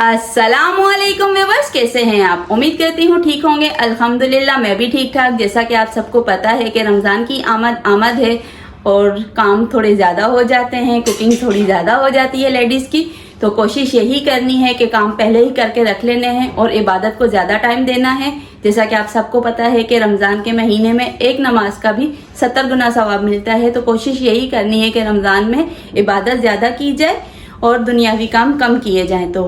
अस्सलामुअलैकुम व्यूअर्स, कैसे हैं आप। उम्मीद करती हूँ ठीक होंगे। अल्हम्दुलिल्लाह मैं भी ठीक ठाक। जैसा कि आप सबको पता है कि रमज़ान की आमद है और काम थोड़े ज़्यादा हो जाते हैं, कुकिंग थोड़ी ज़्यादा हो जाती है लेडीज़ की। तो कोशिश यही करनी है कि काम पहले ही करके रख लेने हैं और इबादत को ज़्यादा टाइम देना है। जैसा कि आप सबको पता है कि रमज़ान के महीने में एक नमाज का भी 70 गुना सवाब मिलता है। तो कोशिश यही करनी है कि रमज़ान में इबादत ज़्यादा की जाए और दुनियावी काम कम किए जाएँ। तो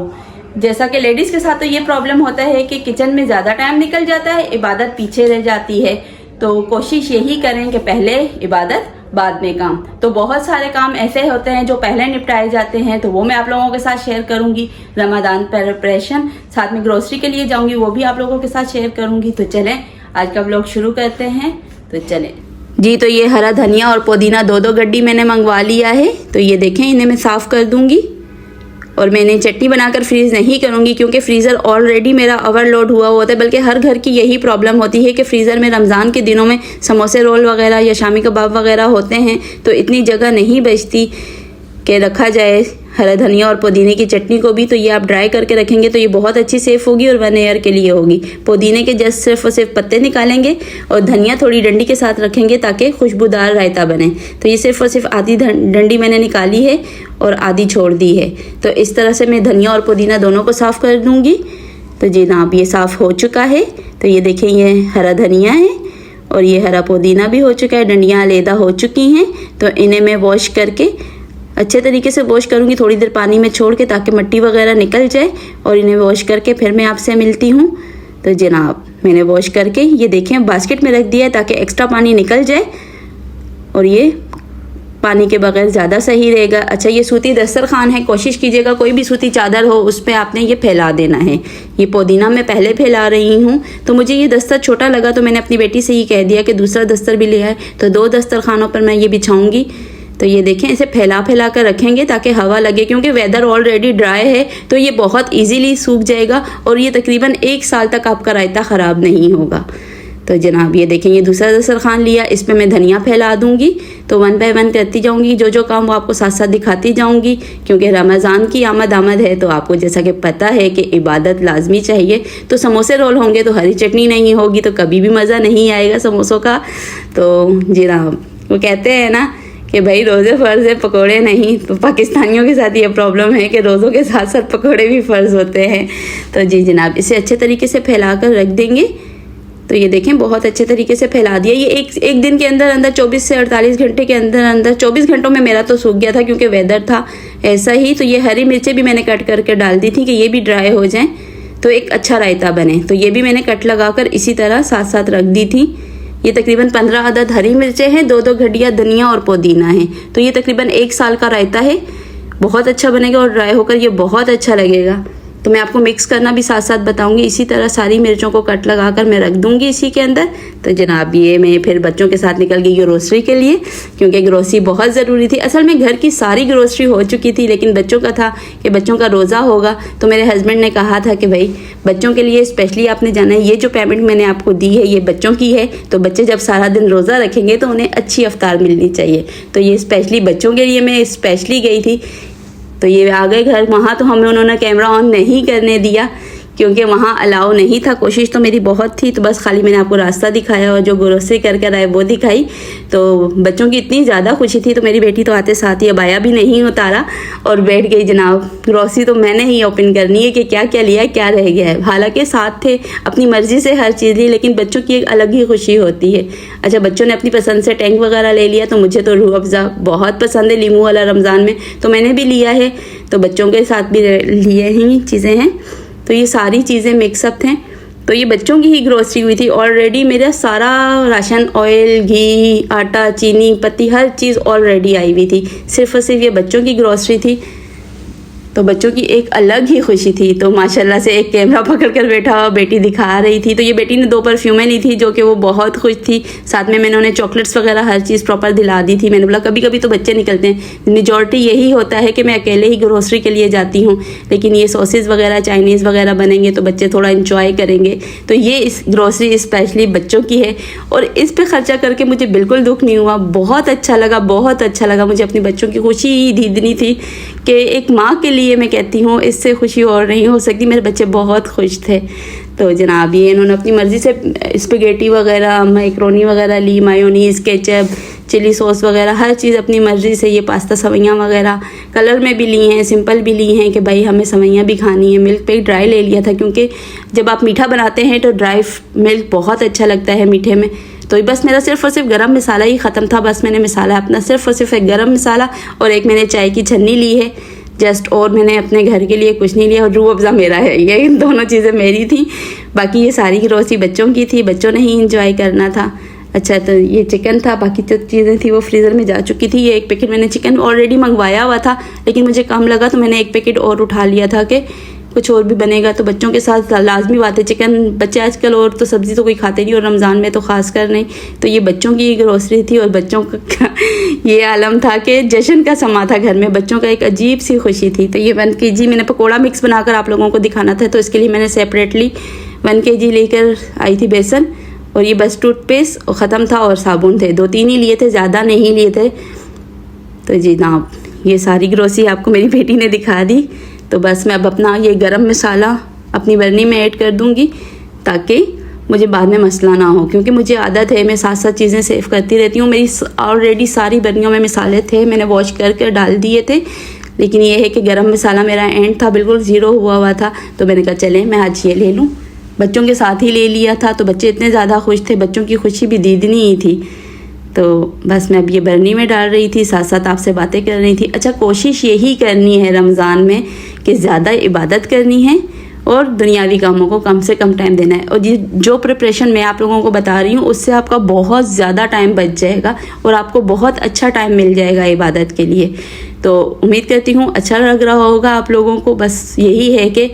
जैसा कि लेडीज़ के साथ तो ये प्रॉब्लम होता है कि किचन में ज़्यादा टाइम निकल जाता है, इबादत पीछे रह जाती है। तो कोशिश यही करें कि पहले इबादत बाद में काम। तो बहुत सारे काम ऐसे होते हैं जो पहले निपटाए जाते हैं, तो वो मैं आप लोगों के साथ शेयर करूंगी। रमज़ान प्रिपरेशन, साथ में ग्रोसरी के लिए जाऊंगी, वो भी आप लोगों के साथ शेयर करूंगी। तो चलें आज का व्लॉग शुरू करते हैं। तो चलें जी। तो ये हरा धनिया और पुदीना दो गड्डी मैंने मंगवा लिया है। तो ये देखें, इन्हें मैं साफ़ कर दूंगी और मैंने चटनी बनाकर फ्रीज़ नहीं करूँगी क्योंकि फ्रीज़र ऑलरेडी मेरा ओवरलोड हुआ होता है। बल्कि हर घर की यही प्रॉब्लम होती है कि फ्रीज़र में रमज़ान के दिनों में समोसे रोल वगैरह या शामी कबाब वगैरह होते हैं, तो इतनी जगह नहीं बचती कि रखा जाए हरा धनिया और पुदीने की चटनी को भी। तो ये आप ड्राई करके रखेंगे तो ये बहुत अच्छी सेफ़ होगी और 1 ईयर के लिए होगी। पुदीने के जस्ट सिर्फ और सिर्फ पत्ते निकालेंगे और धनिया थोड़ी डंडी के साथ रखेंगे ताकि खुशबूदार रायता बने। तो ये सिर्फ और सिर्फ आधी डंडी मैंने निकाली है और आधी छोड़ दी है। तो इस तरह से मैं धनिया और पुदीना दोनों को साफ़ कर दूँगी। तो जी जनाब, ये साफ़ हो चुका है। तो ये देखें, ये हरा धनिया है और ये हरा पुदीना भी हो चुका है, डंडियाँ अलहदा हो चुकी हैं। तो इन्हें मैं वॉश करके अच्छे तरीके से वॉश करूँगी, थोड़ी देर पानी में छोड़ के ताकि मिट्टी वगैरह निकल जाए। और इन्हें वॉश करके फिर मैं आपसे मिलती हूँ। तो जनाब, मैंने वॉश करके ये देखें बास्केट में रख दिया है ताकि एक्स्ट्रा पानी निकल जाए और ये पानी के बगैर ज़्यादा सही रहेगा। अच्छा, ये सूती दस्तरखान है, कोशिश कीजिएगा कोई भी सूती चादर हो उस पर आपने ये फैला देना है। ये पुदीना मैं पहले फैला रही हूँ, तो मुझे ये दस्तर छोटा लगा तो मैंने अपनी बेटी से ही कह दिया कि दूसरा दस्तर भी ले आए। तो 2 दस्तरखानों पर मैं ये बिछाऊँगी। तो ये देखें, इसे फैला कर रखेंगे ताकि हवा लगे, क्योंकि वेदर ऑलरेडी ड्राई है तो ये बहुत इजीली सूख जाएगा और ये तकरीबन 1 साल तक आपका रायता ख़राब नहीं होगा। तो जनाब, ये देखें, ये दूसरा दस्तरखान लिया, इस पर मैं धनिया फैला दूंगी। तो 1 बाय 1 करती जाऊंगी, जो काम वो आपको साथ साथ दिखाती जाऊंगी, क्योंकि रमज़ान की आमद है। तो आपको जैसा कि पता है कि इबादत लाजमी चाहिए। तो समोसे रोल होंगे तो हरी चटनी नहीं होगी तो कभी भी मज़ा नहीं आएगा समोसों का। तो जनाब, वो कहते हैं ना कि भाई रोज़े फ़र्ज़ है, पकोड़े नहीं। तो पाकिस्तानियों के साथ ये प्रॉब्लम है कि रोज़ों के साथ साथ पकोड़े भी फ़र्ज़ होते हैं। तो जी जनाब, इसे अच्छे तरीके से फैला कर रख देंगे। तो ये देखें, बहुत अच्छे तरीके से फैला दिया। ये एक दिन के अंदर 24 से 48 घंटे के अंदर 24 घंटों में मेरा तो सूख गया था क्योंकि वेदर था ऐसा ही। तो ये हरी मिर्चें भी मैंने कट करके डाल दी थी कि ये भी ड्राई हो जाएं तो एक अच्छा रायता बने। तो ये भी मैंने कट लगाकर इसी तरह साथ साथ रख दी थी। ये तकरीबन 15 अदद हरी मिर्चें हैं, 2 गड्डियाँ धनिया और पुदीना है। तो ये तकरीबन 1 साल का रायता है, बहुत अच्छा बनेगा और ड्राई होकर ये बहुत अच्छा लगेगा। तो मैं आपको मिक्स करना भी साथ साथ बताऊंगी। इसी तरह सारी मिर्चों को कट लगाकर मैं रख दूंगी इसी के अंदर। तो जनाब, ये मैं फिर बच्चों के साथ निकल गई ग्रोसरी के लिए, क्योंकि ग्रोसरी बहुत ज़रूरी थी। असल में घर की सारी ग्रोसरी हो चुकी थी, लेकिन बच्चों का था कि बच्चों का रोज़ा होगा। तो मेरे हस्बैंड ने कहा था कि भाई बच्चों के लिए स्पेशली आपने जाना है, ये जो पेमेंट मैंने आपको दी है ये बच्चों की है। तो बच्चे जब सारा दिन रोज़ा रखेंगे तो उन्हें अच्छी अफ्तार मिलनी चाहिए। तो ये स्पेशली बच्चों के लिए मैं स्पेशली गई थी। तो ये आ गए घर। वहाँ तो हमें उन्होंने कैमरा ऑन नहीं करने दिया क्योंकि वहाँ अलाउ नहीं था। कोशिश तो मेरी बहुत थी, तो बस खाली मैंने आपको रास्ता दिखाया और जो ग्रोसरी करके आए वो दिखाई। तो बच्चों की इतनी ज़्यादा खुशी थी तो मेरी बेटी तो आते साथ ही अबाया भी नहीं उतारा और बैठ गई। जनाब, ग्रोसरी तो मैंने ही ओपन करनी है कि क्या क्या लिया क्या रह गया है। हालांकि साथ थे, अपनी मर्जी से हर चीज़ ली, लेकिन बच्चों की एक अलग ही खुशी होती है। अच्छा, बच्चों ने अपनी पसंद से टैंक वगैरह ले लिया। तो मुझे तो रूह अफ़ज़ा बहुत पसंद है, लीमू वाला रमज़ान में, तो मैंने भी लिया है। तो बच्चों के साथ भी लिए ही चीज़ें हैं। तो ये सारी चीज़ें मिक्सअप हैं। तो ये बच्चों की ही ग्रोसरी हुई थी। ऑलरेडी मेरा सारा राशन, ऑयल, घी, आटा, चीनी, पत्ती, हर चीज़ ऑलरेडी आई हुई थी। सिर्फ और सिर्फ ये बच्चों की ग्रोसरी थी। तो बच्चों की एक अलग ही खुशी थी। तो माशाल्लाह से एक कैमरा पकड़ कर बैठा हुआ बेटी दिखा रही थी। तो ये बेटी ने 2 परफ्यूमें ली थी जो कि वो बहुत खुश थी। साथ में मैंने उन्हें चॉकलेट्स वगैरह हर चीज़ प्रॉपर दिला दी थी। मैंने बोला कभी कभी तो बच्चे निकलते हैं, मेजॉरिटी यही होता है कि मैं अकेले ही ग्रोसरी के लिए जाती हूँ, लेकिन ये सॉसेस वगैरह चाइनीज़ वगैरह बनेंगे तो बच्चे थोड़ा इंजॉय करेंगे। तो ये इस ग्रोसरी स्पेशली बच्चों की है और इस पर ख़र्चा करके मुझे बिल्कुल दुख नहीं हुआ। बहुत अच्छा लगा, बहुत अच्छा लगा। मुझे अपने बच्चों की खुशी ही दीदनी थी कि एक माँ के लिए लिए मैं कहती हूँ इससे खुशी और नहीं हो सकती। मेरे बच्चे बहुत खुश थे। तो जनाब ये इन्होंने अपनी मर्ज़ी से स्पेगेटी वगैरह, मैक्रोनी वगैरह ली, मायोनीज़, केचप, चिली सॉस वगैरह हर चीज़ अपनी मर्ज़ी से, ये पास्ता सवैयाँ वगैरह कलर में भी ली हैं, सिंपल भी ली हैं कि भाई हमें सवैयाँ भी खानी है। मिल्क पे ड्राई ले लिया था क्योंकि जब आप मीठा बनाते हैं तो ड्राई मिल्क बहुत अच्छा लगता है मीठे में। तो बस मेरा सिर्फ़ और सिर्फ गरम मसाला ही ख़त्म था। बस मैंने मसाला अपना सिर्फ़ और सिर्फ एक गरम मसाला और एक मैंने चाय की छन्नी ली है जस्ट, और मैंने अपने घर के लिए कुछ नहीं लिया। और रूह अफ़ज़ा मेरा है, ये इन दोनों चीज़ें मेरी थी। बाकी ये सारी ग्रोसरी बच्चों की थी, बच्चों ने ही इंजॉय करना था। अच्छा तो ये चिकन था, बाकी जो चीज़ें थी वो फ्रीज़र में जा चुकी थी। ये एक पैकेट मैंने चिकन ऑलरेडी मंगवाया हुआ था, लेकिन मुझे कम लगा तो मैंने एक पैकेट और उठा लिया था कि कुछ और भी बनेगा तो बच्चों के साथ लाजमी बात है चिकन। बच्चे आजकल और तो सब्ज़ी तो कोई खाते नहीं, और रमज़ान में तो ख़ास कर नहीं। तो ये बच्चों की ग्रोसरी थी और बच्चों का ये आलम था कि जश्न का समा था घर में, बच्चों का एक अजीब सी खुशी थी। तो ये 1 kg मैंने पकोड़ा मिक्स बनाकर आप लोगों को दिखाना था, तो इसके लिए मैंने सेपरेटली 1 kg लेकर आई थी बेसन, और ये बस टूथपेस्ट ख़त्म था और साबुन थे, 2-3 ही लिए थे, ज़्यादा नहीं लिए थे। तो जी ना ये सारी ग्रोसरी आपको मेरी बेटी ने दिखा दी। तो बस मैं अब अपना ये गरम मसाला अपनी बर्नी में ऐड कर दूंगी ताकि मुझे बाद में मसला ना हो, क्योंकि मुझे आदत है मैं साथ साथ चीज़ें सेव करती रहती हूँ। मेरी ऑलरेडी सारी बर्नियों में मसाले थे, मैंने वॉश कर डाल दिए थे, लेकिन ये है कि गरम मसाला मेरा एंड था, बिल्कुल ज़ीरो हुआ था। तो मैंने कहा चले मैं आज ये ले लूँ, बच्चों के साथ ही ले लिया था। तो बच्चे इतने ज़्यादा खुश थे, बच्चों की खुशी भी दीदनी ही थी। तो बस मैं अब ये बर्नी में डाल रही थी, साथ साथ आपसे बातें कर रही थी। अच्छा कोशिश यही करनी है रमज़ान में कि ज़्यादा इबादत करनी है और दुनियावी कामों को कम से कम टाइम देना है। और जो प्रिपरेशन मैं आप लोगों को बता रही हूँ उससे आपका बहुत ज़्यादा टाइम बच जाएगा और आपको बहुत अच्छा टाइम मिल जाएगा इबादत के लिए। तो उम्मीद करती हूँ अच्छा लग रहा होगा आप लोगों को। बस यही है कि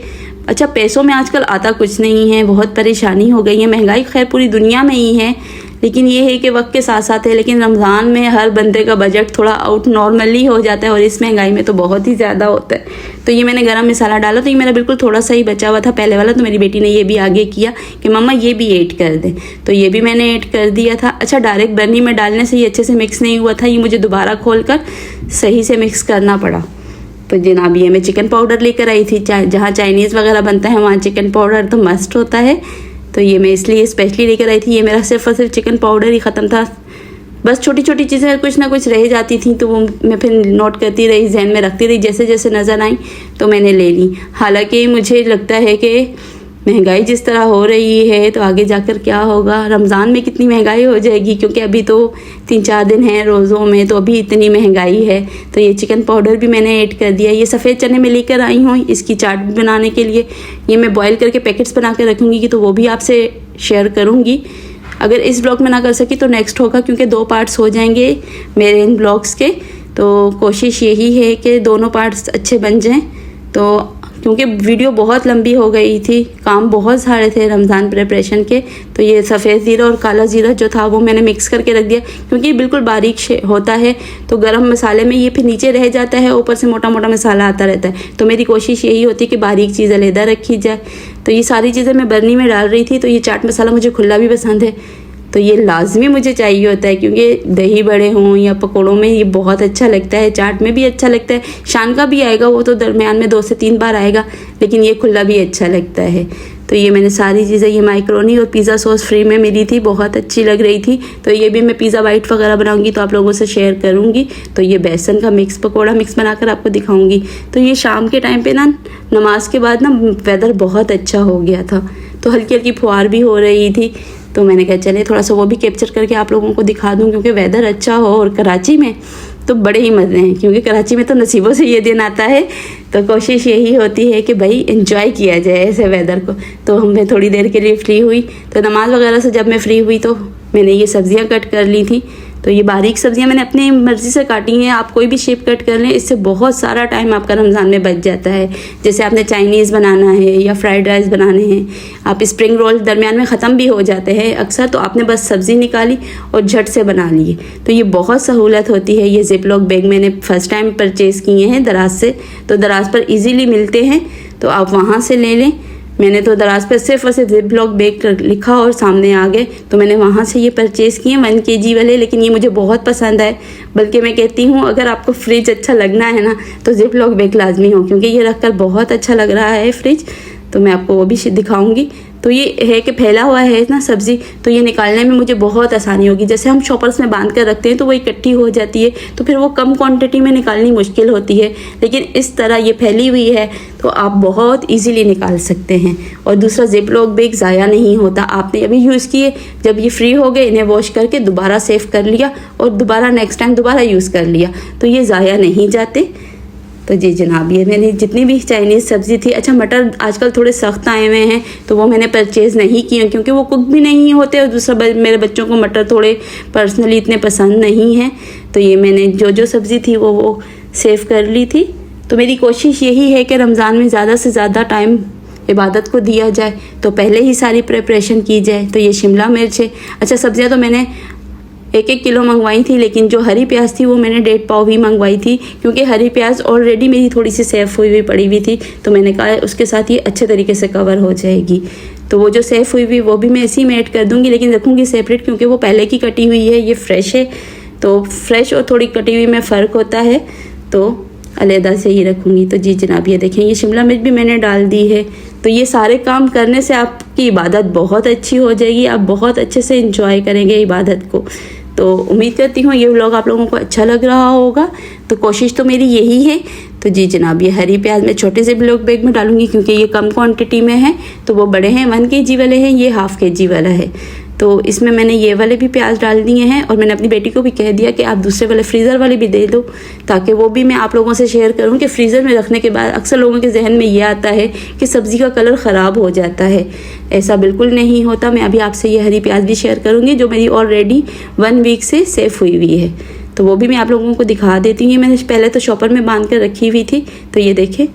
अच्छा पैसों में आजकल आता कुछ नहीं है, बहुत परेशानी हो गई है, महंगाई खैर पूरी दुनिया में ही है, लेकिन ये है कि वक्त के साथ साथ है। लेकिन रमज़ान में हर बंदे का बजट थोड़ा आउट नॉर्मली हो जाता है और इस महंगाई में तो बहुत ही ज़्यादा होता है। तो ये मैंने गरम मसाला डाला, तो ये मेरा बिल्कुल थोड़ा सा ही बचा हुआ था पहले वाला। तो मेरी बेटी ने ये भी आगे किया कि मम्मा ये भी ऐड कर दे, तो ये भी मैंने ऐड कर दिया था। अच्छा डायरेक्ट बर्नी में डालने से ये अच्छे से मिक्स नहीं हुआ था, ये मुझे दोबारा खोल कर सही से मिक्स करना पड़ा। तो जनाब ये मैं चिकन पाउडर लेकर आई थी, जहाँ चाइनीज़ वगैरह बनता है वहाँ चिकन पाउडर तो मस्ट होता है, तो ये मैं इसलिए स्पेशली लेकर आई थी। ये मेरा सिर्फ और सिर्फ चिकन पाउडर ही ख़त्म था, बस छोटी छोटी चीज़ें कुछ ना कुछ रह जाती थी, तो वो मैं फिर नोट करती रही, जहन में रखती रही, जैसे जैसे नज़र आई तो मैंने ले ली। हालांकि मुझे लगता है कि महंगाई जिस तरह हो रही है तो आगे जाकर क्या होगा, रमज़ान में कितनी महंगाई हो जाएगी, क्योंकि अभी तो 3-4 दिन हैं रोज़ों में, तो अभी इतनी महंगाई है। तो ये चिकन पाउडर भी मैंने ऐड कर दिया। ये सफ़ेद चने में लेकर आई हूँ इसकी चाट बनाने के लिए, ये मैं बॉईल करके पैकेट्स बना के रखूँगी, कि तो वो भी आपसे शेयर करूँगी। अगर इस ब्लॉग में ना कर सकी तो नेक्स्ट होगा, क्योंकि 2 पार्ट्स हो जाएंगे मेरे इन ब्लॉग्स के। तो कोशिश यही है कि दोनों पार्ट्स अच्छे बन जाएं, तो क्योंकि वीडियो बहुत लंबी हो गई थी, काम बहुत सारे थे रमज़ान प्रिपरेशन के। तो ये सफ़ेद ज़ीरा और काला ज़ीरा जो था वो मैंने मिक्स करके रख दिया, क्योंकि ये बिल्कुल बारीक होता है, तो गरम मसाले में ये फिर नीचे रह जाता है, ऊपर से मोटा मोटा मसाला आता रहता है। तो मेरी कोशिश यही होती है कि बारीक चीज़ अलहदा रखी जाए। तो ये सारी चीज़ें मैं बर्नी में डाल रही थी। तो ये चाट मसाला मुझे खुला भी पसंद है, तो ये लाजमी मुझे चाहिए होता है, क्योंकि दही बड़े हों या पकौड़ों में ये बहुत अच्छा लगता है, चाट में भी अच्छा लगता है। शान का भी आएगा, वो तो दरमियान में 2 से 3 बार आएगा, लेकिन ये खुला भी अच्छा लगता है। तो ये मैंने सारी चीज़ें, ये माइक्रोनी और पिज़्ज़ा सॉस फ्री में मिली थी, बहुत अच्छी लग रही थी। तो ये भी मैं पिज़्ज़ा बाइट वगैरह बनाऊंगी तो आप लोगों से शेयर करूंगी। तो ये बेसन का पकौड़ा मिक्स बनाकर आपको दिखाऊंगी। तो ये शाम के टाइम पे ना, नमाज के बाद ना वेदर बहुत अच्छा हो गया था, तो हल्की हल्की फुहार भी हो रही थी। तो मैंने कहा चले थोड़ा सा वो भी कैप्चर करके आप लोगों को दिखा दूं, क्योंकि वेदर अच्छा हो। और कराची में तो बड़े ही मज़े हैं, क्योंकि कराची में तो नसीबों से ये दिन आता है। तो कोशिश यही होती है कि भाई एंजॉय किया जाए ऐसे वेदर को। तो मैं थोड़ी देर के लिए फ्री हुई, तो नमाज वगैरह से जब मैं फ्री हुई तो मैंने ये सब्ज़ियाँ कट कर ली थी। तो ये बारीक सब्ज़ियाँ मैंने अपनी मर्ज़ी से काटी हैं, आप कोई भी शेप कट कर लें, इससे बहुत सारा टाइम आपका रमज़ान में बच जाता है। जैसे आपने चाइनीज़ बनाना है या फ्राइड राइस बनाने हैं, आप स्प्रिंग रोल दरमियान में ख़त्म भी हो जाते हैं अक्सर, तो आपने बस सब्ज़ी निकाली और झट से बना लिए। तो ये बहुत सहूलत होती है। ये जिपलॉक बैग मैंने फ़र्स्ट टाइम परचेज़ किए हैं दराज से, तो दराज पर ईज़िली मिलते हैं, तो आप वहाँ से ले लें। मैंने तो दराज पर सिर्फ और सिर्फ जिपलॉक बैग लिखा और सामने आ गए, तो मैंने वहाँ से ये परचेज़ किए 1 kg वाले। लेकिन ये मुझे बहुत पसंद आए, बल्कि मैं कहती हूँ अगर आपको फ्रिज अच्छा लगना है ना तो जिप लॉक बैग लाजमी हो, क्योंकि ये रखकर बहुत अच्छा लग रहा है फ्रिज। तो मैं आपको वो भी दिखाऊंगी। तो ये है कि फैला हुआ है ना सब्ज़ी, तो ये निकालने में मुझे बहुत आसानी होगी। जैसे हम शॉपर्स में बांध कर रखते हैं तो वो इकट्ठी हो जाती है, तो फिर वो कम क्वांटिटी में निकालनी मुश्किल होती है, लेकिन इस तरह ये फैली हुई है तो आप बहुत इजीली निकाल सकते हैं। और दूसरा जिप लॉक बैग ज़ाया नहीं होता, आपने अभी यूज़ किए, जब ये फ्री हो गए इन्हें वॉश करके दोबारा सेव कर लिया और दोबारा नेक्स्ट टाइम दोबारा यूज़ कर लिया, तो ये ज़ाया नहीं जाते। तो जी जनाब, ये मैंने जितनी भी चाइनीज़ सब्ज़ी थी, अच्छा मटर आजकल थोड़े सख्त आए हुए हैं तो वो मैंने परचेज़ नहीं किए क्योंकि वो कुक भी नहीं होते, और दूसरा मेरे बच्चों को मटर थोड़े पर्सनली इतने पसंद नहीं हैं। तो ये मैंने जो सब्ज़ी थी वो सेव कर ली थी। तो मेरी कोशिश यही है कि रमज़ान में ज़्यादा से ज़्यादा टाइम इबादत को दिया जाए, तो पहले ही सारी प्रिपरेशन की जाए। तो ये शिमला मिर्च है। अच्छा सब्ज़ियाँ तो मैंने 1-1 किलो मंगवाई थी, लेकिन जो हरी प्याज थी वो मैंने 1.5 पाव भी मंगवाई थी, क्योंकि हरी प्याज ऑलरेडी मेरी थोड़ी सी सेफ हुई पड़ी हुई थी, तो मैंने कहा उसके साथ ये अच्छे तरीके से कवर हो जाएगी। तो वो जो सेफ हुई वो भी मैं इसी में ऐड कर दूंगी, लेकिन रखूँगी सेपरेट क्योंकि वो पहले की कटी हुई है, ये फ्रेश है। तो फ्रेश और थोड़ी कटी हुई में फ़र्क होता है, तो अलहदा से ही रखूँगी। तो जी जनाब, ये देखें ये शिमला मिर्च भी मैंने डाल दी है। तो ये सारे काम करने से आपकी इबादत बहुत अच्छी हो जाएगी, आप बहुत अच्छे से इंजॉय करेंगे इबादत को। तो उम्मीद करती हूँ ये व्लॉग आप लोगों को अच्छा लग रहा होगा। तो कोशिश तो मेरी यही है। तो जी जनाब, ये हरी प्याज मैं छोटे से ब्लॉक बैग में डालूंगी क्योंकि ये कम क्वांटिटी में है, तो वो बड़े हैं 1 kg वाले हैं, ये 1/2 kg वाला है। तो इसमें मैंने ये वाले भी प्याज डाल दिए हैं, और मैंने अपनी बेटी को भी कह दिया कि आप दूसरे वाले फ्रीज़र वाले भी दे दो, ताकि वो भी मैं आप लोगों से शेयर करूं कि फ्रीज़र में रखने के बाद अक्सर लोगों के जहन में ये आता है कि सब्ज़ी का कलर ख़राब हो जाता है। ऐसा बिल्कुल नहीं होता। मैं अभी आपसे ये हरी प्याज भी शेयर करूँगी जो मेरी ऑलरेडी 1 वीक से सेफ हुई हुई है, तो वो भी मैं आप लोगों को दिखा देती हूँ। मैंने पहले तो शॉपर में बांध कर रखी हुई थी, तो ये देखें,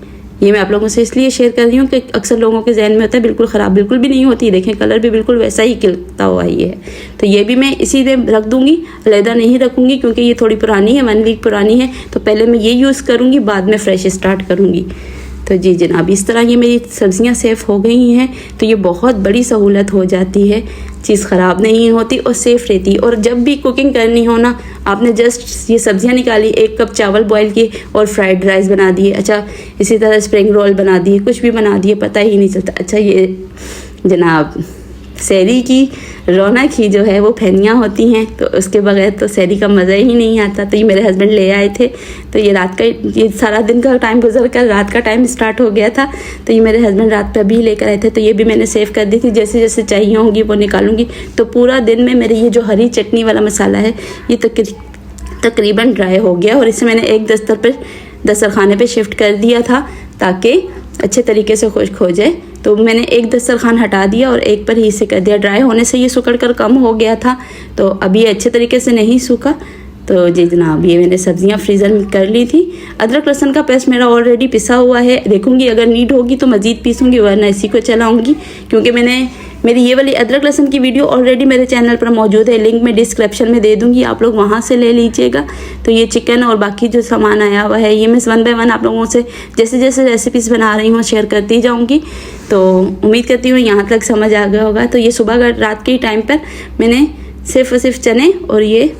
ये मैं आप लोगों से इसलिए शेयर कर रही हूँ कि अक्सर लोगों के जहन में होता है बिल्कुल ख़राब, बिल्कुल भी नहीं होती। देखें कलर भी बिल्कुल वैसा ही खिलता हुआ ही है। तो ये भी मैं इसी में रख दूँगी, अलहदा नहीं रखूँगी क्योंकि ये थोड़ी पुरानी है, 1 वीक पुरानी है। तो पहले मैं ये यूज़ करूँगी, बाद में फ्रेश स्टार्ट करूँगी। तो जी जनाब, इस तरह ये मेरी सब्ज़ियाँ सेफ़ हो गई हैं। तो ये बहुत बड़ी सहूलत हो जाती है, चीज़ ख़राब नहीं होती और सेफ़ रहती है। और जब भी कुकिंग करनी हो ना, आपने जस्ट ये सब्ज़ियाँ निकाली, 1 कप चावल बॉईल किए और फ्राइड राइस बना दिए, अच्छा इसी तरह स्प्रिंग रोल बना दिए, कुछ भी बना दिए, पता ही नहीं चलता। अच्छा ये जनाब, सहरी की रौनक ही जो है वो फैनियाँ होती हैं, तो उसके बगैर तो सहरी का मज़ा ही नहीं आता। तो ये मेरे हस्बैंड ले आए थे, तो ये रात का, ये सारा दिन का टाइम गुजर कर रात का टाइम स्टार्ट हो गया था, तो ये मेरे हस्बैंड रात पे भी लेकर आए थे। तो ये भी मैंने सेव कर दी थी, जैसे जैसे चाहिए होंगी वो निकालूंगी। तो पूरा दिन में मेरे ये जो हरी चटनी वाला मसाला है ये तकरीबन ड्राई हो गया, और इसे मैंने एक दस्तरखाने पे शिफ्ट कर दिया था ताकि अच्छे तरीके से खुश्क हो जाए। तो मैंने एक दस्तरखान हटा दिया और एक पर ही इसे कर दिया। ड्राई होने से ये सुकड़ कर कम हो गया था, तो अभी अच्छे तरीके से नहीं सूखा। तो जी जनाब, ये मैंने सब्जियां फ्रीज़र में कर ली थी। अदरक लहसुन का पेस्ट मेरा ऑलरेडी पिसा हुआ है, देखूंगी अगर नीड होगी तो मज़ीद पीसूंगी, वरना इसी को चलाऊंगी। क्योंकि मेरी ये वाली अदरक लहसुन की वीडियो ऑलरेडी मेरे चैनल पर मौजूद है, लिंक मैं डिस्क्रिप्शन में दे दूंगी, आप लोग वहाँ से ले लीजिएगा। तो ये चिकन और बाकी जो सामान आया हुआ है ये मैं 1 बाय 1 आप लोगों से जैसे जैसे रेसिपीज़ बना रही हूँ शेयर करती जाऊँगी। तो उम्मीद करती हूँ यहाँ तक समझ आ गया होगा। तो ये सुबह रात के टाइम पर मैंने सिर्फ और सिर्फ चने और ये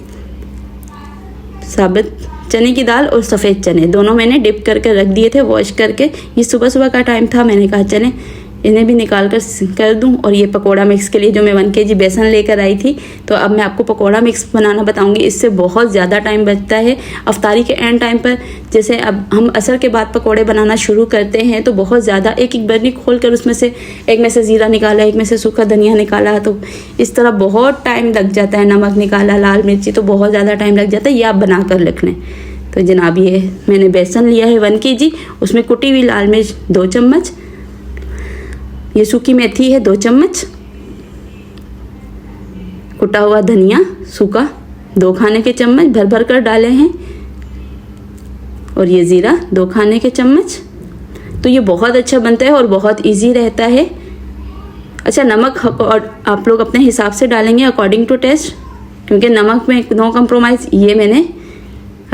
साबित चने की दाल और सफ़ेद चने दोनों मैंने डिप करके रख दिए थे वॉश करके। ये सुबह सुबह का टाइम था, मैंने कहा चलें इन्हें भी निकाल कर दूं। और ये पकोड़ा मिक्स के लिए जो मैं 1 kg बेसन लेकर आई थी, तो अब मैं आपको पकोड़ा मिक्स बनाना बताऊंगी। इससे बहुत ज़्यादा टाइम बचता है। अफ्तारी के एंड टाइम पर जैसे अब हम असर के बाद पकोड़े बनाना शुरू करते हैं तो बहुत ज़्यादा एक बर्नी खोल कर उसमें से एक में से ज़ीरा निकाला, एक में से सूखा धनिया निकाला, तो इस तरह बहुत टाइम लग जाता है। नमक निकाला, लाल मिर्ची, तो बहुत ज़्यादा टाइम लग जाता है। ये आप बना कर रख लें। तो जनाब, ये मैंने बेसन लिया है 1 kg, उसमें कुटी हुई लाल मिर्च 2 चम्मच, ये सूखी मेथी है 2 चम्मच, कुटा हुआ धनिया सूखा 2 खाने के चम्मच भर भर कर डाले हैं, और ये ज़ीरा 2 खाने के चम्मच। तो ये बहुत अच्छा बनता है और बहुत इजी रहता है। अच्छा, नमक आप लोग अपने हिसाब से डालेंगे अकॉर्डिंग टू टेस्ट, क्योंकि नमक में नो कम्प्रोमाइज़। ये मैंने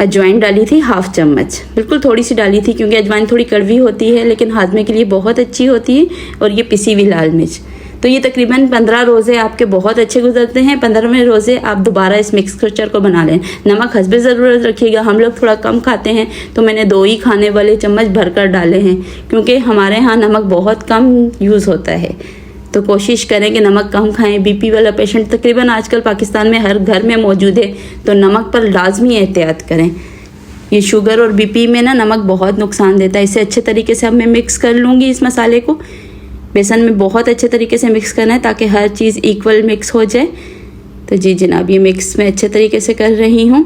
अजवाइन डाली थी 1/2 चम्मच, बिल्कुल थोड़ी सी डाली थी क्योंकि अजवाइन थोड़ी कड़वी होती है लेकिन हाजमे के लिए बहुत अच्छी होती है। और ये पिसी हुई लाल मिर्च, तो ये तकरीबन 15 रोज़े आपके बहुत अच्छे गुजरते हैं। 15वें रोज़े आप दोबारा इस मिक्सचर को बना लें। नमक हस्बे ज़रूरत रखिएगा, हम लोग थोड़ा कम खाते हैं तो मैंने 2 ही खाने वाले चम्मच भरकर डाले हैं, क्योंकि हमारे यहाँ नमक बहुत कम यूज़ होता है। तो कोशिश करें कि नमक कम खाएं। बीपी वाला पेशेंट तकरीबन आजकल पाकिस्तान में हर घर में मौजूद है, तो नमक पर लाजमी एहतियात करें। ये शुगर और बीपी में ना नमक बहुत नुकसान देता है। इसे अच्छे तरीके से अब मैं मिक्स कर लूँगी। इस मसाले को बेसन में बहुत अच्छे तरीके से मिक्स करना है ताकि हर चीज़ इक्वल मिक्स हो जाए। तो जी जनाब, ये मिक्स मैं अच्छे तरीके से कर रही हूँ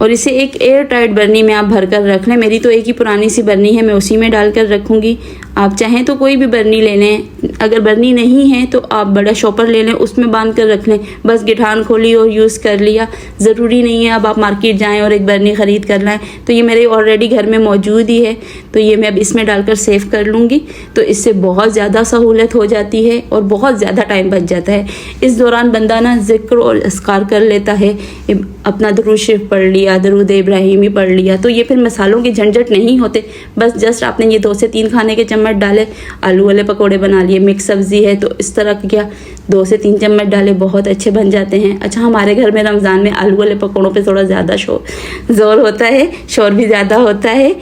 और इसे एक एयर टाइट बर्नी में आप भर कर रख लें। मेरी तो एक ही पुरानी सी बर्नी है, मैं उसी में डालकर रखूँगी। आप चाहें तो कोई भी बर्नी ले लें, अगर बर्नी नहीं है तो आप बड़ा शॉपर ले लें, उसमें बांध कर रख लें। बस गिठान खोली और यूज़ कर लिया। ज़रूरी नहीं है अब आप मार्केट जाएं और एक बर्नी ख़रीद कर लाएं। तो ये मेरे ऑलरेडी घर में मौजूद ही है, तो ये मैं अब इसमें डालकर सेव कर लूँगी। तो इससे बहुत ज़्यादा सहूलत हो जाती है और बहुत ज़्यादा टाइम बच जाता है। इस दौरान बंदा ना ज़िक्र और अस्कार कर लेता है, अपना दुरूद शरीफ पढ़ लिया, दरूद इब्राहिमी पढ़ लिया, तो ये फिर मसालों की झंझट नहीं होते। बस जस्ट आपने ये 2 से 3 खाने के चम्मच डाले, आलू वाले पकोड़े बना लिए। मिक्स सब्जी है तो इस तरह क्या 2 से 3 चम्मच डाले, बहुत अच्छे बन जाते हैं। अच्छा, हमारे घर में रमज़ान में आलू वाले पकोड़ों पे थोड़ा ज़्यादा जोर होता है, शोर भी ज़्यादा होता है।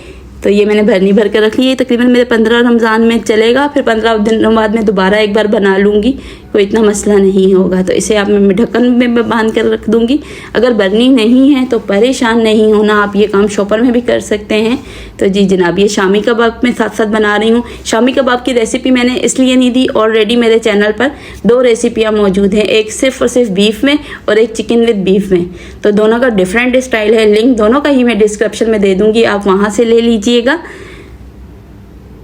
तो ये मैंने भरनी भर कर रख ली है। तकरीबन मेरे 15 रमज़ान में चलेगा, फिर 15 दिन बाद में दोबारा एक बार बना लूँगी, कोई इतना मसला नहीं होगा। तो इसे आप मैं ढक्कन में बांध कर रख दूँगी। अगर बर्नी नहीं है तो परेशान नहीं होना, आप ये काम शॉपर में भी कर सकते हैं। तो जी जनाब, ये शामी कबाब मैं साथ साथ बना रही हूँ। शामी कबाब की रेसिपी मैंने इसलिए नहीं दी, ऑलरेडी मेरे चैनल पर 2 रेसिपियाँ मौजूद हैं, एक सिर्फ और सिर्फ बीफ में और एक चिकन विद बीफ में। तो दोनों का डिफरेंट स्टाइल है। लिंक दोनों का ही मैं डिस्क्रिप्शन में दे दूँगी, आप वहाँ से ले लीजिएगा।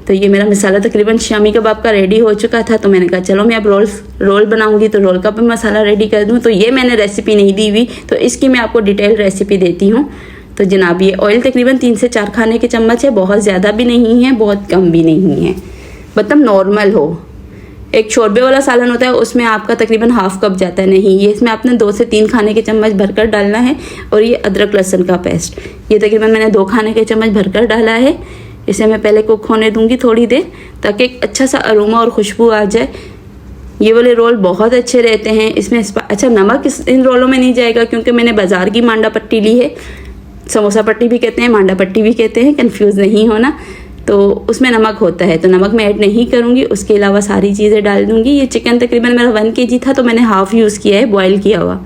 तो ये मेरा मसाला तकरीबन शामी कबाब का रेडी हो चुका था, तो मैंने कहा चलो मैं अब रोल बनाऊंगी, तो रोल का भी मसाला रेडी कर दूं। तो ये मैंने रेसिपी नहीं दी हुई, तो इसकी मैं आपको डिटेल रेसिपी देती हूँ। तो जनाब, ये ऑयल तकरीबन 3 से 4 खाने के चम्मच है, बहुत ज़्यादा भी नहीं है, बहुत कम भी नहीं है, मतलब नॉर्मल हो। एक शोरबे वाला सालन होता है, उसमें आपका तकरीबन हाफ कप जाता है, नहीं, ये इसमें आपने 2 से 3 खाने के चम्मच भरकर डालना है। और ये अदरक लहसुन का पेस्ट, ये तकरीबन मैंने 2 खाने के चम्मच भरकर डाला है। इसे मैं पहले कुक होने दूंगी थोड़ी देर, ताकि एक अच्छा सा अरोमा और खुशबू आ जाए। ये वाले रोल बहुत अच्छे रहते हैं। इसमें अच्छा, नमक इन रोलों में नहीं जाएगा, क्योंकि मैंने बाज़ार की मांडा पट्टी ली है। समोसा पट्टी भी कहते हैं, मांडा पट्टी भी कहते हैं, कंफ्यूज नहीं होना। तो उसमें नमक होता है, तो नमक मैं ऐड नहीं करूँगी। उसके अलावा सारी चीज़ें डाल दूँगी। ये चिकन तकरीबन मेरा 1 kg था, तो मैंने हाफ़ यूज़ किया है, बॉयल किया हुआ।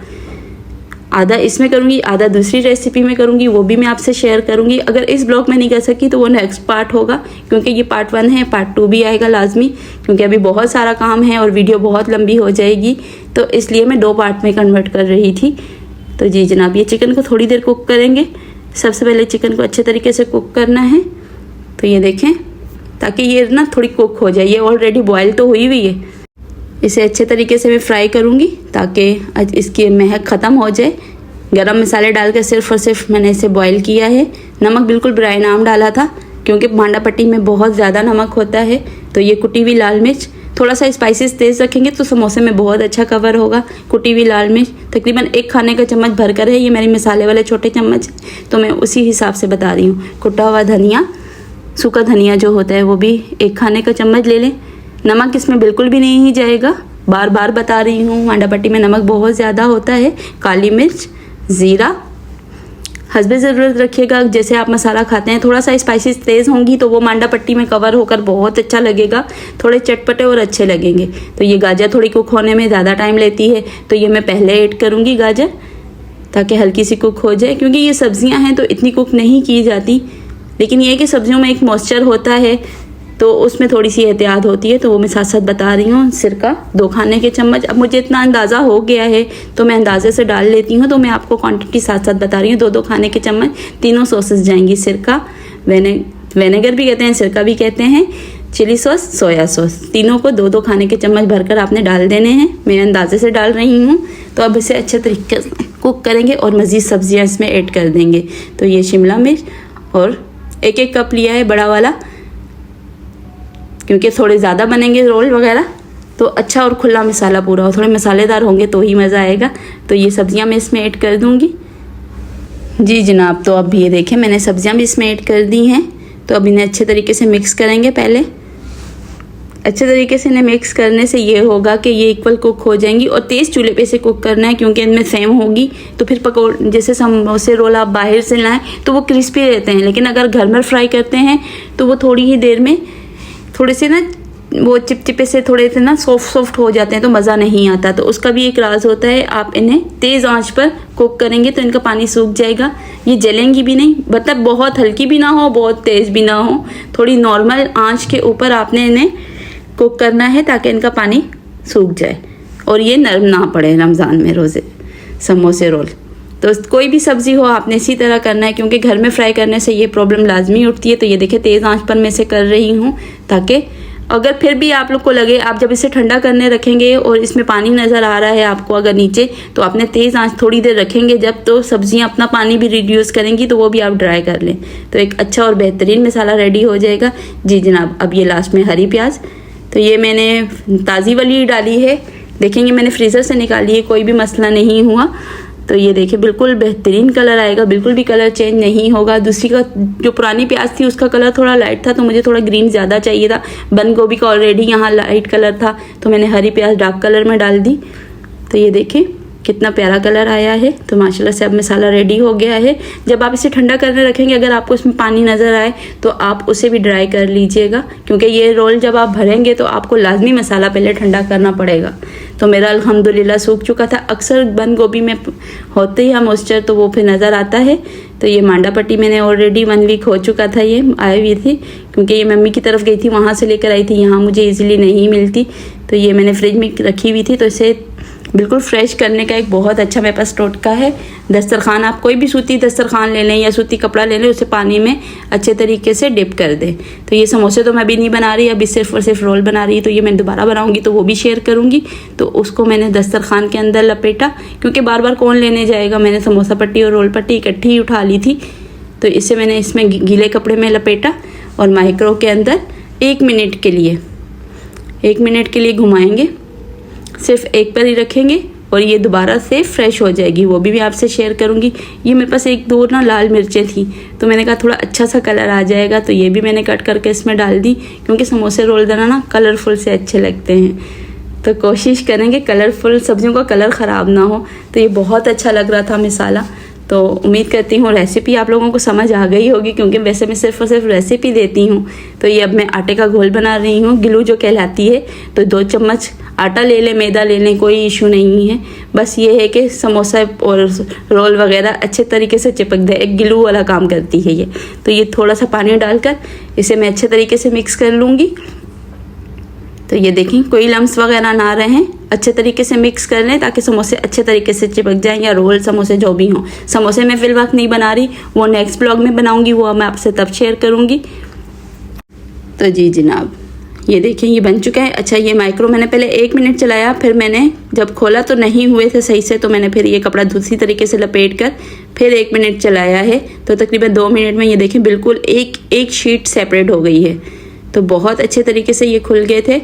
आधा इसमें करूँगी, आधा दूसरी रेसिपी में करूँगी, वो भी मैं आपसे शेयर करूँगी। अगर इस ब्लॉग में नहीं कर सकी तो वो नेक्स्ट पार्ट होगा, क्योंकि ये पार्ट 1 है, पार्ट 2 भी आएगा लाजमी, क्योंकि अभी बहुत सारा काम है और वीडियो बहुत लंबी हो जाएगी, तो इसलिए मैं 2 पार्ट में कन्वर्ट कर रही थी। तो जी जनाब, ये चिकन को थोड़ी देर कुक करेंगे। सबसे पहले चिकन को अच्छे तरीके से कुक करना है। तो ये देखें, ताकि ये ना थोड़ी कुक हो जाए। ये ऑलरेडी बॉयल तो हुई हुई है। इसे अच्छे तरीके से मैं फ्राई करूँगी ताकि इसकी महक ख़त्म हो जाए। गरम मसाले डाल के सिर्फ और सिर्फ मैंने इसे बॉयल किया है। नमक बिल्कुल ब्राई नाम डाला था, क्योंकि मांडा पट्टी में बहुत ज़्यादा नमक होता है। तो ये कुटी हुई लाल मिर्च, थोड़ा सा स्पाइसेस तेज़ रखेंगे तो समोसे में बहुत अच्छा कवर होगा। कुटी हुई लाल मिर्च तकरीबन 1 खाने का चम्मच भरकर है। ये मेरे मसाले वाले छोटे चम्मच, तो मैं उसी हिसाब से बता रही हूँ। कुटा हुआ धनिया, सूखा धनिया जो होता है, वो भी 1 खाने का चम्मच ले लें। नमक इसमें बिल्कुल भी नहीं जाएगा, बार बार बता रही हूँ, मांडा पट्टी में नमक बहुत ज़्यादा होता है। काली मिर्च, ज़ीरा हस्बे ज़रूरत रखिएगा, जैसे आप मसाला खाते हैं। थोड़ा सा स्पाइसेस तेज़ होंगी तो वो मांडा पट्टी में कवर होकर बहुत अच्छा लगेगा, थोड़े चटपटे और अच्छे लगेंगे। तो ये गाजर थोड़ी कुक होने में ज़्यादा टाइम लेती है, तो ये मैं पहले ऐड करूँगी गाजर, ताकि हल्की सी कुक हो जाए। क्योंकि ये सब्जियाँ हैं तो इतनी कुक नहीं की जाती, लेकिन ये कि सब्जियों में एक मॉइस्चर होता है, तो उसमें थोड़ी सी एहतियात होती है, तो वो मैं साथ साथ बता रही हूँ। सिरका 2 खाने के चम्मच, अब मुझे इतना अंदाज़ा हो गया है तो मैं अंदाजे से डाल लेती हूँ, तो मैं आपको क्वांटिटी साथ साथ बता रही हूँ। 2-2 खाने के चम्मच तीनों सॉसेस जाएंगी। सिरका, विनेगर भी कहते हैं, सिरका भी कहते हैं, चिली सॉस, सोया सॉस, तीनों को 2-2 खाने के चम्मच भरकर आपने डाल देने हैं। मैं अंदाजे से डाल रही हूँ। तो अब इसे अच्छे तरीके से कुक करेंगे और मज़ीद सब्जियाँ इसमें ऐड कर देंगे। तो ये शिमला मिर्च और 1-1 कप लिया है बड़ा वाला, क्योंकि थोड़े ज़्यादा बनेंगे रोल वगैरह, तो अच्छा और खुला मसाला पूरा हो, थोड़े मसालेदार होंगे तो ही मज़ा आएगा। तो ये सब्जियां मैं इसमें ऐड कर दूंगी। जी जनाब, तो अब ये देखें मैंने सब्जियां भी इसमें ऐड कर दी हैं। तो अब इन्हें अच्छे तरीके से मिक्स करेंगे पहले। अच्छे तरीके से इन्हें मिक्स करने से ये होगा कि ये इक्वल कुक हो जाएंगी। और तेज़ चूल्हे पे से कुक करना है क्योंकि इनमें फ्लेम होगी तो फिर पकौड़े जैसे समोसे रोल आप बाहर से लाएं तो वो क्रिस्पी रहते हैं, लेकिन अगर घर में फ्राई करते हैं तो वो थोड़ी ही देर में थोड़े से ना वो चिपचिपे से थोड़े से ना सॉफ्ट हो जाते हैं तो मज़ा नहीं आता। तो उसका भी एक राज होता है, आप इन्हें तेज़ आंच पर कुक करेंगे तो इनका पानी सूख जाएगा, ये जलेंगी भी नहीं, मतलब बहुत हल्की भी ना हो बहुत तेज़ भी ना हो, थोड़ी नॉर्मल आंच के ऊपर आपने इन्हें कुक करना है ताकि इनका पानी सूख जाए और ये नरम ना पड़े रमज़ान में रोज़े समोसे रोल। तो कोई भी सब्ज़ी हो आपने इसी तरह करना है क्योंकि घर में फ्राई करने से ये प्रॉब्लम लाजमी उठती है। तो ये देखिए तेज़ आंच पर मैं इसे कर रही हूँ ताकि अगर फिर भी आप लोग को लगे आप जब इसे ठंडा करने रखेंगे और इसमें पानी नज़र आ रहा है आपको अगर नीचे, तो आपने तेज़ आंच थोड़ी देर रखेंगे जब तो सब्जियां अपना पानी भी रिड्यूस करेंगी तो वो भी आप ड्राई कर लें तो एक अच्छा और बेहतरीन मसाला रेडी हो जाएगा। जी जनाब, अब ये लास्ट में हरी प्याज, तो ये मैंने ताज़ी वाली डाली है, देखेंगे मैंने फ्रीज़र से निकाली है, कोई भी मसला नहीं हुआ। तो ये देखिए बिल्कुल बेहतरीन कलर आएगा, बिल्कुल भी कलर चेंज नहीं होगा। दूसरी का जो पुरानी प्याज थी उसका कलर थोड़ा लाइट था तो मुझे थोड़ा ग्रीन ज़्यादा चाहिए था, बंद गोभी का ऑलरेडी यहाँ लाइट कलर था तो मैंने हरी प्याज डार्क कलर में डाल दी। तो ये देखिए कितना प्यारा कलर आया है। तो माशाल्लाह से अब मसाला रेडी हो गया है। जब आप इसे ठंडा करने रखेंगे अगर आपको इसमें पानी नज़र आए तो आप उसे भी ड्राई कर लीजिएगा क्योंकि ये रोल जब आप भरेंगे तो आपको लाजमी मसाला पहले ठंडा करना पड़ेगा। तो मेरा अल्हम्दुलिल्लाह सूख चुका था, अक्सर बंद गोभी में होते ही मॉइस्चर तो वो फिर नज़र आता है। तो ये मांडा पट्टी मैंने ऑलरेडी 1 वीक हो चुका था, ये आई हुई थी क्योंकि ये मम्मी की तरफ गई थी वहाँ से लेकर आई थी, यहाँ मुझे ईज़िली नहीं मिलती। तो ये मैंने फ्रिज में रखी हुई थी तो इसे बिल्कुल फ्रेश करने का एक बहुत अच्छा मेरे पास टोटका है। दस्तरखान, आप कोई भी सूती दस्तरखान ले लें या सूती कपड़ा ले लें, उसे पानी में अच्छे तरीके से डिप कर दें। तो ये समोसे तो मैं अभी नहीं बना रही, अभी सिर्फ और सिर्फ रोल बना रही, तो ये मैं दोबारा बनाऊंगी तो वो भी शेयर करूंगी। तो उसको मैंने दस्तरखान के अंदर लपेटा क्योंकि बार बार कौन लेने जाएगा, मैंने समोसा पट्टी और रोल पट्टी इकट्ठी ही उठा ली थी। तो इसे मैंने इसमें गीले कपड़े में लपेटा और माइक्रो के अंदर 1 मिनट के लिए घुमाएंगे, सिर्फ एक पर ही रखेंगे और ये दोबारा से फ्रेश हो जाएगी, वो भी आपसे शेयर करूंगी। ये मेरे पास 1-2 ना लाल मिर्चें थी तो मैंने कहा थोड़ा अच्छा सा कलर आ जाएगा तो ये भी मैंने कट करके इसमें डाल दी क्योंकि समोसे रोल देना ना कलरफुल से अच्छे लगते हैं। तो कोशिश करेंगे कलरफुल सब्जियों का कलर ख़राब ना हो। तो ये बहुत अच्छा लग रहा था मसाला। तो उम्मीद करती हूँ रेसिपी आप लोगों को समझ आ गई होगी क्योंकि वैसे मैं सिर्फ और सिर्फ रेसिपी देती हूँ। तो ये अब मैं आटे का घोल बना रही हूँ, गिलू जो कहलाती है। तो 2 चम्मच आटा ले लें, मैदा ले लें, कोई इशू नहीं है। बस ये है कि समोसा और रोल वगैरह अच्छे तरीके से चिपक जाए, एक गिलू वाला काम करती है ये। तो ये थोड़ा सा पानी डालकर इसे मैं अच्छे तरीके से मिक्स कर लूँगी। तो ये देखें कोई लम्स वगैरह ना रहें, अच्छे तरीके से मिक्स कर लें ताकि समोसे अच्छे तरीके से चिपक जाएं, या रोल समोसे जो भी हों। समोसे मैं फिल वक्त नहीं बना रही, वो नेक्स्ट ब्लॉग में बनाऊंगी, वो मैं आपसे तब शेयर करूंगी। तो जी जनाब, ये देखें ये बन चुका है। अच्छा, ये माइक्रो मैंने पहले 1 मिनट चलाया, फिर मैंने जब खोला तो नहीं हुए थे सही से, तो मैंने फिर ये कपड़ा दूसरी तरीके से लपेट कर फिर 1 मिनट चलाया है। तो तकरीबन 2 मिनट में ये देखें बिल्कुल एक शीट सेपरेट हो गई है। तो बहुत अच्छे तरीके से ये खुल गए थे।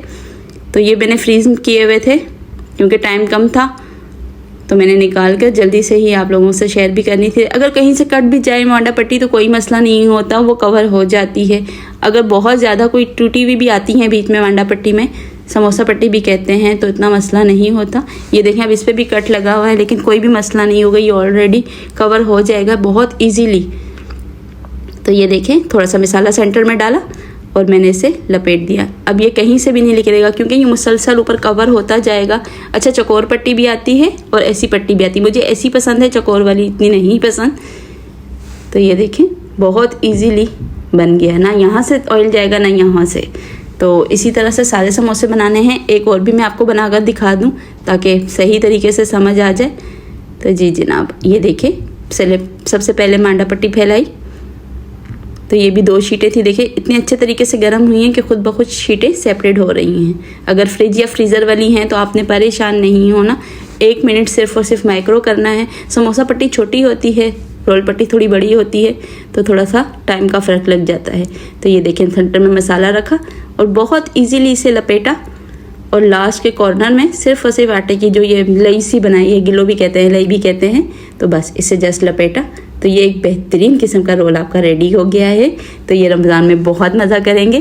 तो ये मैंने फ्रीज किए हुए थे क्योंकि टाइम कम था, तो मैंने निकाल कर जल्दी से ही आप लोगों से शेयर भी करनी थी। अगर कहीं से कट भी जाए मांडा पट्टी तो कोई मसला नहीं होता, वो कवर हो जाती है। अगर बहुत ज़्यादा कोई टूटी हुई भी आती हैं बीच में मांडा पट्टी में, समोसा पट्टी भी कहते हैं, तो इतना मसला नहीं होता। ये देखें अब इस पर भी कट लगा हुआ है लेकिन कोई भी मसला नहीं होगा, ये ऑलरेडी कवर हो जाएगा बहुत ईजीली। तो ये देखें थोड़ा सा मसाला सेंटर में डाला और मैंने इसे लपेट दिया। अब ये कहीं से भी नहीं निकलेगा क्योंकि ये मुसलसल ऊपर कवर होता जाएगा। अच्छा, चकोर पट्टी भी आती है और ऐसी पट्टी भी आती है, मुझे ऐसी पसंद है, चकोर वाली इतनी नहीं पसंद। तो ये देखें बहुत इजीली बन गया, ना यहाँ से ऑयल जाएगा ना यहाँ से। तो इसी तरह से सारे समोसे बनाने हैं। एक और भी मैं आपको बनाकर दिखा दूँ ताकि सही तरीके से समझ आ जाए। तो जी जनाब, ये देखें सबसे पहले मांडा पट्टी फैलाई, तो ये भी 2 शीटें थी। देखिए इतने अच्छे तरीके से गर्म हुई हैं कि खुद ब खुद शीटें सेपरेट हो रही हैं। अगर फ्रिज या फ्रीज़र वाली हैं तो आपने परेशान नहीं होना, 1 मिनट सिर्फ और सिर्फ माइक्रो करना है। समोसा पट्टी छोटी होती है, रोल पट्टी थोड़ी बड़ी होती है, तो थोड़ा सा टाइम का फ़र्क लग जाता है। तो ये देखें सेंटर में मसाला रखा और बहुत ईजीली इसे लपेटा और लास्ट के कॉर्नर में सिर्फ और सिर्फ आटे की जो ये लई सी बनाई है, गिलो भी कहते हैं, लई भी कहते हैं, तो बस इसे जस्ट लपेटा। तो ये एक बेहतरीन किस्म का रोल आपका रेडी हो गया है। तो ये रमज़ान में बहुत मज़ा करेंगे।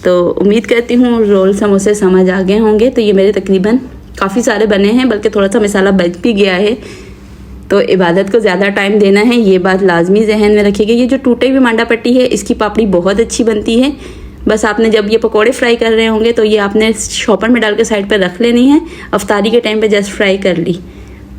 तो उम्मीद करती हूँ रोल समोसे समझ आ गए होंगे। तो ये मेरे तकरीबन काफ़ी सारे बने हैं, बल्कि थोड़ा सा मसाला बच भी गया है। तो इबादत को ज़्यादा टाइम देना है, ये बात लाजमी जहन में रखिएगा। ये जो टूटे हुए मांडा पट्टी है, इसकी पापड़ी बहुत अच्छी बनती है। बस आपने जब ये पकोड़े फ्राई कर रहे होंगे तो ये आपने शॉपर में डाल के साइड पर रख लेनी है। अफ्तारी के टाइम पे जस्ट फ्राई कर ली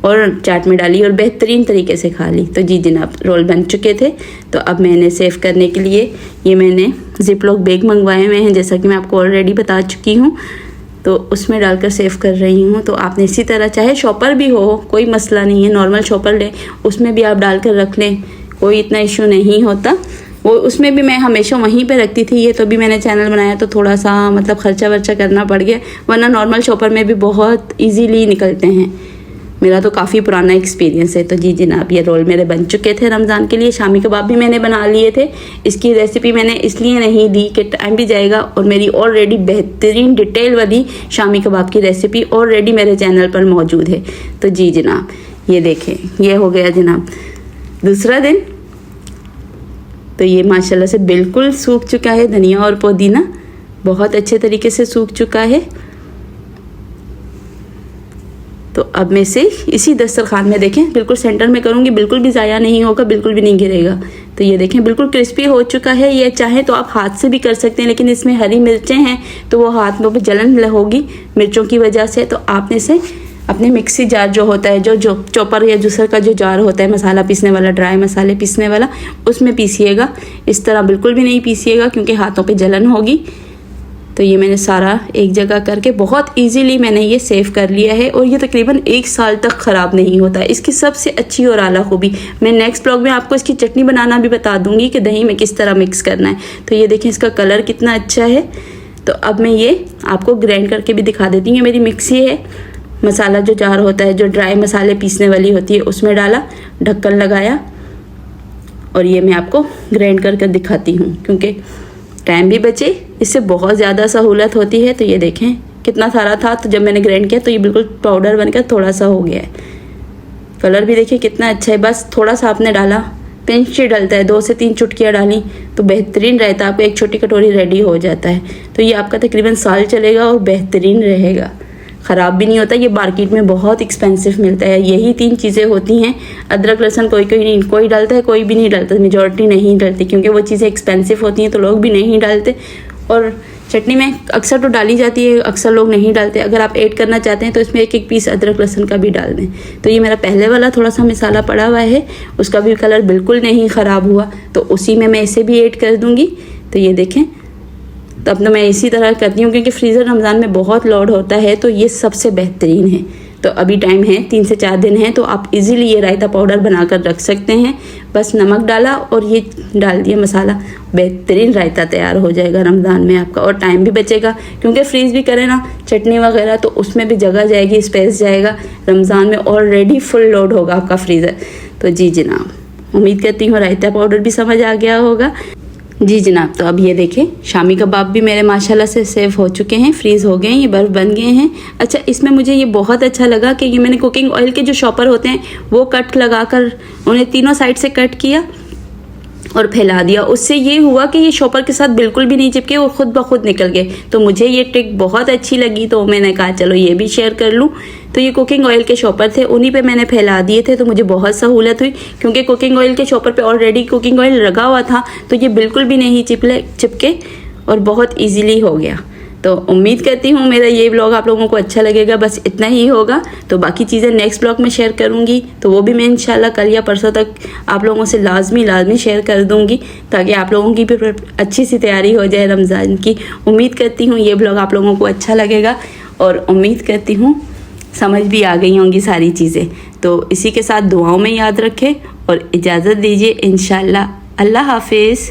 और चाट में डाली और बेहतरीन तरीके से खा ली। तो जी जनाब, रोल बन चुके थे। तो अब मैंने सेव करने के लिए ये मैंने जिपलॉक बैग मंगवाए हुए हैं, जैसा कि मैं आपको ऑलरेडी बता चुकी हूँ। तो उसमें डालकर सेव कर रही हूँ। तो आपने इसी तरह, चाहे शॉपर भी हो कोई मसला नहीं है, नॉर्मल शॉपर लें, उसमें भी आप डालकर रख लें, कोई इतना इशू नहीं होता। वो उसमें भी मैं हमेशा वहीं पे रखती थी। ये तो भी मैंने चैनल बनाया तो थोड़ा सा मतलब खर्चा वर्चा करना पड़ गया, वरना नॉर्मल शॉपर में भी बहुत इजीली निकलते हैं। मेरा तो काफ़ी पुराना एक्सपीरियंस है। तो जी जनाब, ये रोल मेरे बन चुके थे रमज़ान के लिए। शामी कबाब भी मैंने बना लिए थे। इसकी रेसिपी मैंने इसलिए नहीं दी कि टाइम भी जाएगा, और मेरी ऑलरेडी बेहतरीन डिटेल वाली शामी कबाब की रेसिपी ऑलरेडी मेरे चैनल पर मौजूद है। तो जी जनाब, ये देखें, ये हो गया जनाब दूसरा दिन। तो ये माशाल्लाह से बिल्कुल सूख चुका है, धनिया और पुदीना बहुत अच्छे तरीके से सूख चुका है। तो अब मैं इसे इसी दस्तरखान में देखें बिल्कुल सेंटर में करूँगी, बिल्कुल भी ज़ाया नहीं होगा, बिल्कुल भी नहीं गिरेगा। तो ये देखें बिल्कुल क्रिस्पी हो चुका है। ये चाहे तो आप हाथ से भी कर सकते हैं, लेकिन इसमें हरी मिर्चें हैं तो वो हाथ में जलन होगी मिर्चों की वजह से। तो आपने इसे अपने मिक्सी जार जो होता है, जो चॉपर या जूसर का जो जार होता है मसाला पीसने वाला, ड्राई मसाले पीसने वाला, उसमें पीसिएगा। इस तरह बिल्कुल भी नहीं पीसिएगा क्योंकि हाथों पे जलन होगी। तो ये मैंने सारा एक जगह करके बहुत इजीली मैंने ये सेव कर लिया है, और ये तकरीबन 1 साल तक ख़राब नहीं होता। इसकी सबसे अच्छी और आला खूबी, मैं नेक्स्ट ब्लॉग में आपको इसकी चटनी बनाना भी बता दूंगी कि दही में किस तरह मिक्स करना है। तो ये देखें इसका कलर कितना अच्छा है। तो अब मैं ये आपको ग्राइंड करके भी दिखा देती हूँ। ये मेरी मिक्सी है, मसाला जो जार होता है, जो ड्राई मसाले पीसने वाली होती है, उसमें डाला, ढक्कन लगाया, और ये मैं आपको ग्राइंड कर दिखाती हूँ क्योंकि टाइम भी बचे, इससे बहुत ज़्यादा सहूलत होती है। तो ये देखें कितना सारा था, तो जब मैंने ग्राइंड किया तो ये बिल्कुल पाउडर बनकर थोड़ा सा हो गया है। कलर भी देखिए कितना अच्छा है। बस थोड़ा सा आपने डाला, पिंच डलता है, 2 से 3 चुटकियाँ डाली तो बेहतरीन रहता है। आपको 1 छोटी कटोरी रेडी हो जाता है। तो ये आपका तकरीबन साल चलेगा और बेहतरीन रहेगा, ख़राब भी नहीं होता। ये मार्केट में बहुत एक्सपेंसिव मिलता है। यही 3 चीज़ें होती हैं, अदरक लहसुन कोई डालता है, कोई भी नहीं डालता, मेजॉरिटी नहीं डालती क्योंकि वो चीज़ें एक्सपेंसिव होती हैं तो लोग भी नहीं डालते। और चटनी में अक्सर तो डाली जाती है, अक्सर लोग नहीं डालते। अगर आप ऐड करना चाहते हैं तो इसमें 1-1 पीस अदरक लहसुन का भी डाल दें। तो ये मेरा पहले वाला थोड़ा सा मसाला पड़ा हुआ है, उसका भी कलर बिल्कुल नहीं ख़राब हुआ, तो उसी में मैं इसे भी ऐड कर दूँगी। तो ये देखें, तो अब तो मैं इसी तरह करती हूँ क्योंकि फ्रीज़र रमज़ान में बहुत लोड होता है, तो ये सबसे बेहतरीन है। तो अभी टाइम है 3 से 4 दिन है, तो आप इजीली ये रायता पाउडर बनाकर रख सकते हैं। बस नमक डाला और ये डाल दिया मसाला, बेहतरीन रायता तैयार हो जाएगा रमज़ान में आपका, और टाइम भी बचेगा क्योंकि फ्रीज़ भी करें ना चटनी वगैरह तो उसमें भी जगह जाएगी, स्पेस जाएगा। रमज़ान में ऑलरेडी फुल लोड होगा आपका फ्रीज़र। तो जी जनाब, उम्मीद करती हूँ रायता पाउडर भी समझ आ गया होगा। जी जनाब, तो अब ये देखें शामी कबाब भी मेरे माशाल्लाह से सेव हो चुके हैं, फ्रीज़ हो गए हैं, ये बर्फ़ बन गए हैं। अच्छा, इसमें मुझे ये बहुत अच्छा लगा कि ये मैंने कुकिंग ऑयल के जो शॉपर होते हैं वो कट लगाकर उन्हें तीनों साइड से कट किया और फैला दिया। उससे ये हुआ कि ये शॉपर के साथ बिल्कुल भी नहीं चिपके, वो खुद ब खुद निकल गए। तो मुझे ये ट्रिक बहुत अच्छी लगी, तो मैंने कहा चलो ये भी शेयर कर लूँ। तो ये कुकिंग ऑयल के शॉपर थे, उन्हीं पे मैंने फैला दिए थे, तो मुझे बहुत सहूलत हुई क्योंकि कुकिंग ऑयल के शॉपर पे ऑलरेडी कुकिंग ऑयल लगा हुआ था, तो ये बिल्कुल भी नहीं चिपके और बहुत ईजीली हो गया। तो उम्मीद करती हूँ मेरा ये ब्लॉग आप लोगों को अच्छा लगेगा। बस इतना ही होगा, तो बाकी चीज़ें नेक्स्ट ब्लॉग में शेयर करूँगी, तो वो भी मैं इंशाल्लाह कल या परसों तक आप लोगों से लाजमी शेयर कर दूँगी, ताकि आप लोगों की भी अच्छी सी तैयारी हो जाए रमज़ान की। उम्मीद करती हूँ ये ब्लॉग आप लोगों को अच्छा लगेगा, और उम्मीद करती हूँ समझ भी आ गई होंगी सारी चीज़ें। तो इसी के साथ दुआओं में याद रखें और इजाज़त दीजिए इंशाल्लाह। अल्लाह हाफिज़।